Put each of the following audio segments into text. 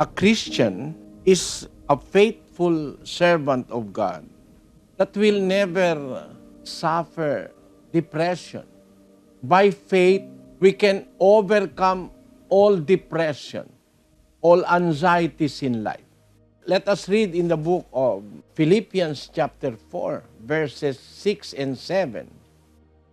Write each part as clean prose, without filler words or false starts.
A Christian is a faithful servant of God that will never suffer depression. By faith, we can overcome all depression, all anxieties in life. Let us read in the book of Philippians chapter 4, verses 6 and 7.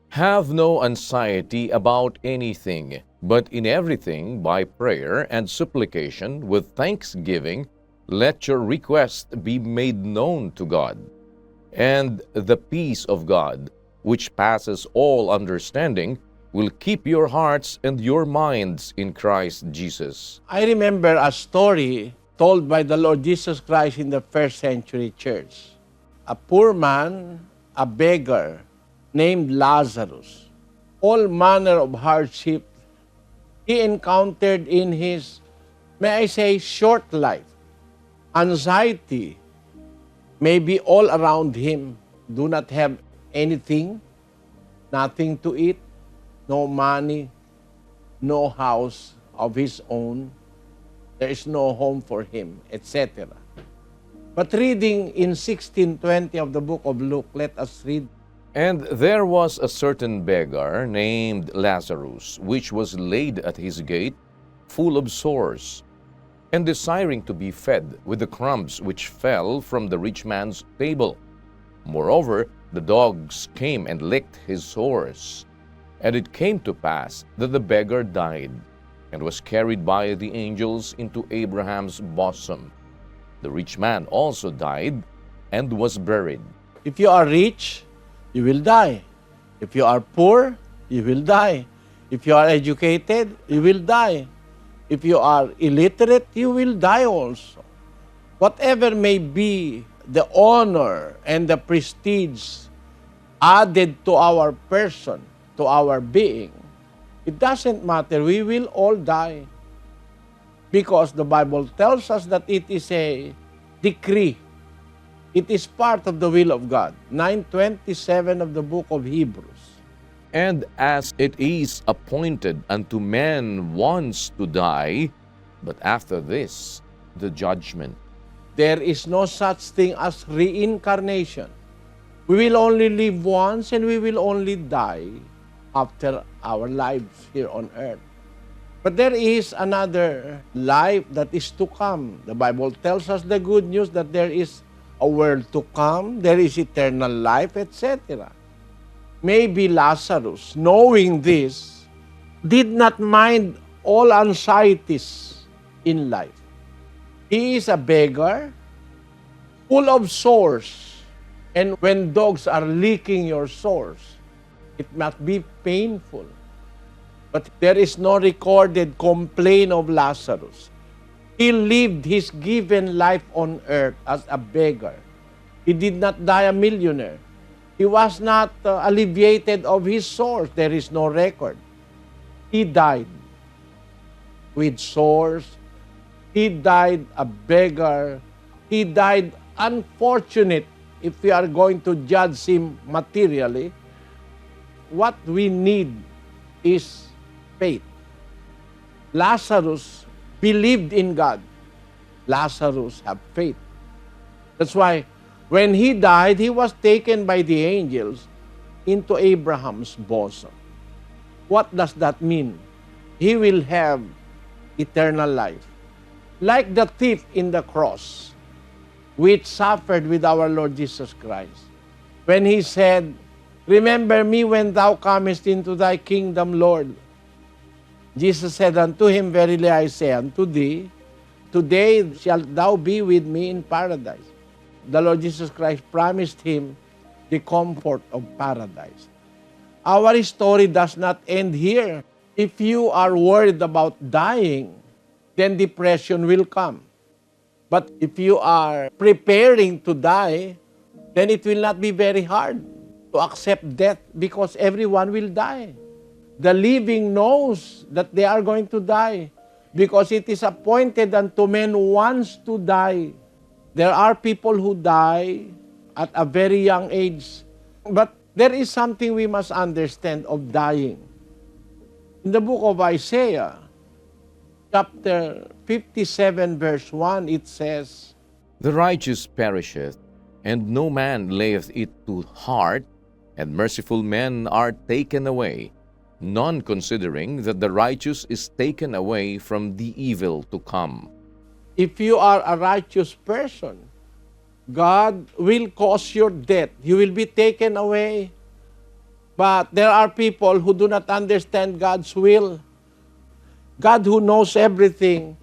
Have no anxiety about anything, but in everything, by prayer and supplication, with thanksgiving, let your requests be made known to God. And the peace of God, which passes all understanding, will keep your hearts and your minds in Christ Jesus. I remember a story told by the Lord Jesus Christ in the first century church. A poor man, a beggar, named Lazarus. All manner of hardship he encountered in his, may I say, short life. Anxiety may be all around him. Do not have anything, nothing to eat, no money, no house of his own. There is no home for him, etc. But reading in 16:20 of the book of Luke, let us read. And there was a certain beggar named Lazarus, which was laid at his gate, full of sores, and desiring to be fed with the crumbs which fell from the rich man's table. Moreover, the dogs came and licked his sores. And it came to pass that the beggar died, and was carried by the angels into Abraham's bosom. The rich man also died, and was buried. If you are rich, you will die. If you are poor, you will die. If you are educated, you will die. If you are illiterate, you will die also. Whatever may be the honor and the prestige added to our person, to our being, it doesn't matter. We will all die. Because the Bible tells us that it is a decree. It is part of the will of God. 9:27 of the book of Hebrews. And as it is appointed unto men once to die, but after this, the judgment. There is no such thing as reincarnation. We will only live once and we will only die after our lives here on earth. But there is another life that is to come. The Bible tells us the good news that there is a world to come, there is eternal life, etc. Maybe Lazarus, knowing this, did not mind all anxieties in life. He is a beggar, full of sores. And when dogs are licking your sores, it must be painful. But there is no recorded complaint of Lazarus. He lived his given life on earth as a beggar. He did not die a millionaire. He was not alleviated of his sores. There is no record. He died with sores. He died a beggar. He died unfortunate if we are going to judge him materially. What we need is faith. Lazarus believed in God. Lazarus had faith. That's why when he died, he was taken by the angels into Abraham's bosom. What does that mean? He will have eternal life. Like the thief in the cross, which suffered with our Lord Jesus Christ. When he said, "Remember me when thou comest into thy kingdom, Lord." Jesus said unto him, "Verily I say unto thee, today shalt thou be with me in paradise." The Lord Jesus Christ promised him the comfort of paradise. Our story does not end here. If you are worried about dying, then depression will come. But if you are preparing to die, then it will not be very hard to accept death because everyone will die. The living knows that they are going to die because it is appointed unto men once to die. There are people who die at a very young age. But there is something we must understand of dying. In the book of Isaiah, chapter 57, verse 1, it says, The righteous perisheth, and no man layeth it to heart, and merciful men are taken away, none considering that the righteous is taken away from the evil to come. if you are a righteous person, God will cause your death. You will be taken away. But there are people who do not understand God's will. God who knows everything,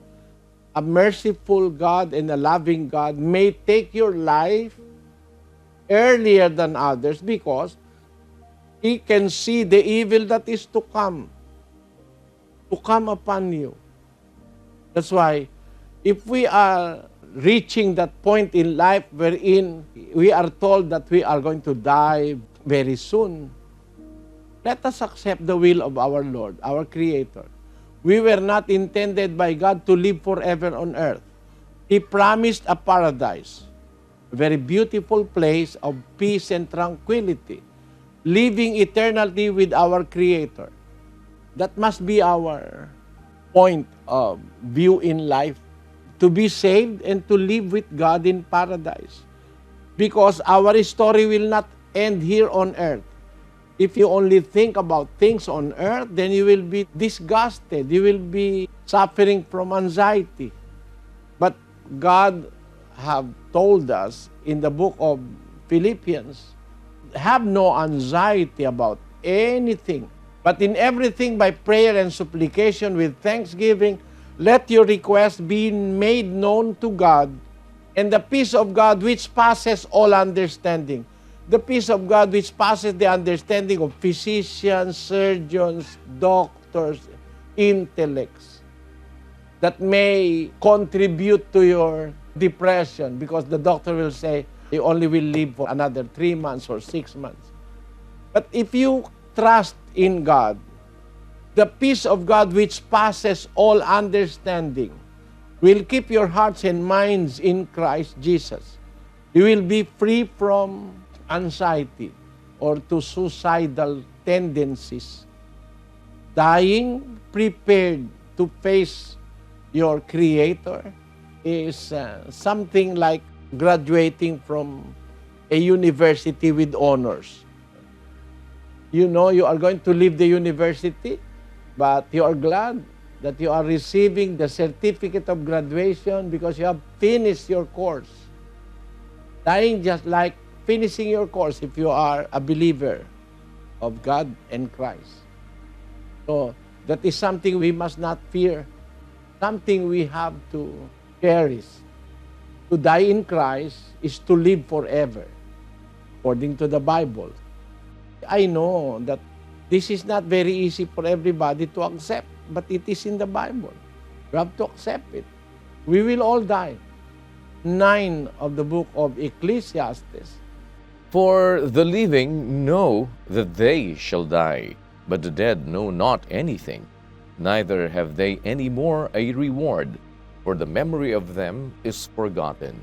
a merciful God and a loving God, may take your life earlier than others because He can see the evil that is to come upon you. That's why, if we are reaching that point in life wherein we are told that we are going to die very soon, let us accept the will of our Lord, our Creator. We were not intended by God to live forever on earth. He promised a paradise, a very beautiful place of peace and tranquility, living eternally with our Creator. That must be our point of view in life, to be saved and to live with God in paradise. Because our story will not end here on earth. If you only think about things on earth, then you will be disgusted. You will be suffering from anxiety. But God have told us in the book of Philippians, have no anxiety about anything, but in everything by prayer and supplication with thanksgiving, let your requests be made known to God, and the peace of God which passes all understanding. The peace of God which passes the understanding of physicians, surgeons, doctors, intellects, that may contribute to your depression, because the doctor will say, you only will live for another 3 months or 6 months. But if you trust in God, the peace of God which passes all understanding will keep your hearts and minds in Christ Jesus. You will be free from anxiety or to suicidal tendencies. Dying prepared to face your Creator is something like graduating from a university with honors. You know you are going to leave the university, but you are glad that you are receiving the certificate of graduation because you have finished your course. Dying just like finishing your course if you are a believer of God and Christ. So that is something we must not fear, something we have to cherish. To die in Christ is to live forever, according to the Bible. I know that this is not very easy for everybody to accept, but it is in the Bible. You have to accept it. We will all die. 9 of the book of Ecclesiastes. For the living know that they shall die, but the dead know not anything, neither have they any more a reward, for the memory of them is forgotten.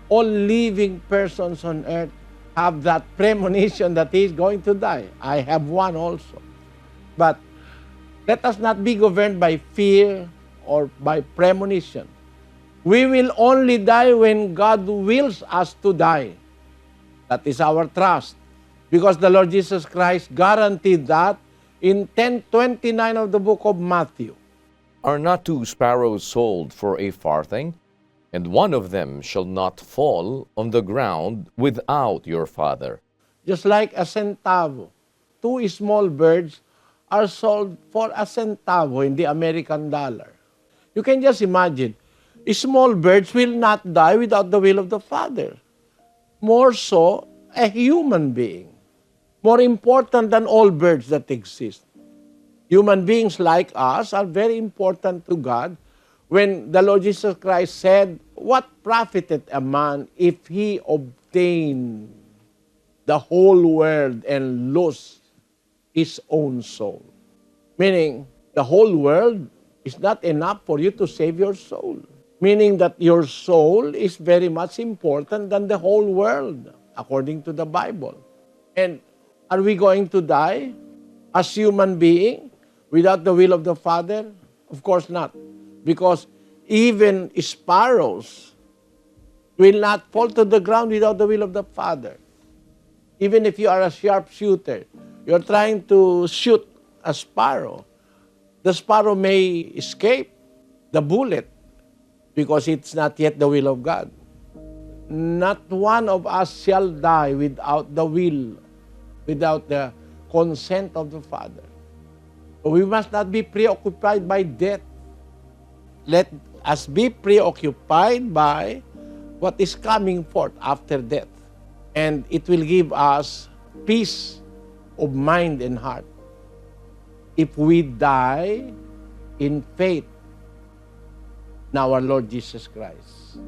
All living persons on earth have that premonition that he is going to die. I have one also. But let us not be governed by fear or by premonition. We will only die when God wills us to die. That is our trust. Because the Lord Jesus Christ guaranteed that in 10:29 of the book of Matthew. Are not 2 sparrows sold for a farthing? And one of them shall not fall on the ground without your Father. Just like a centavo. 2 small birds are sold for a centavo in the American dollar. You can just imagine, small birds will not die without the will of the Father. More so, a human being. More important than all birds that exist. Human beings like us are very important to God. When the Lord Jesus Christ said, what profited a man if he obtained the whole world and lose his own soul? Meaning, the whole world is not enough for you to save your soul. Meaning that your soul is very much important than the whole world, according to the Bible. And are we going to die as human being without the will of the Father? Of course not. Because even sparrows will not fall to the ground without the will of the Father. Even if you are a sharpshooter, you're trying to shoot a sparrow, the sparrow may escape the bullet because it's not yet the will of God. Not one of us shall die without the will, without the consent of the Father. So we must not be preoccupied by death. Let us be preoccupied by what is coming forth after death. And it will give us peace of mind and heart if we die in faith in our Lord Jesus Christ.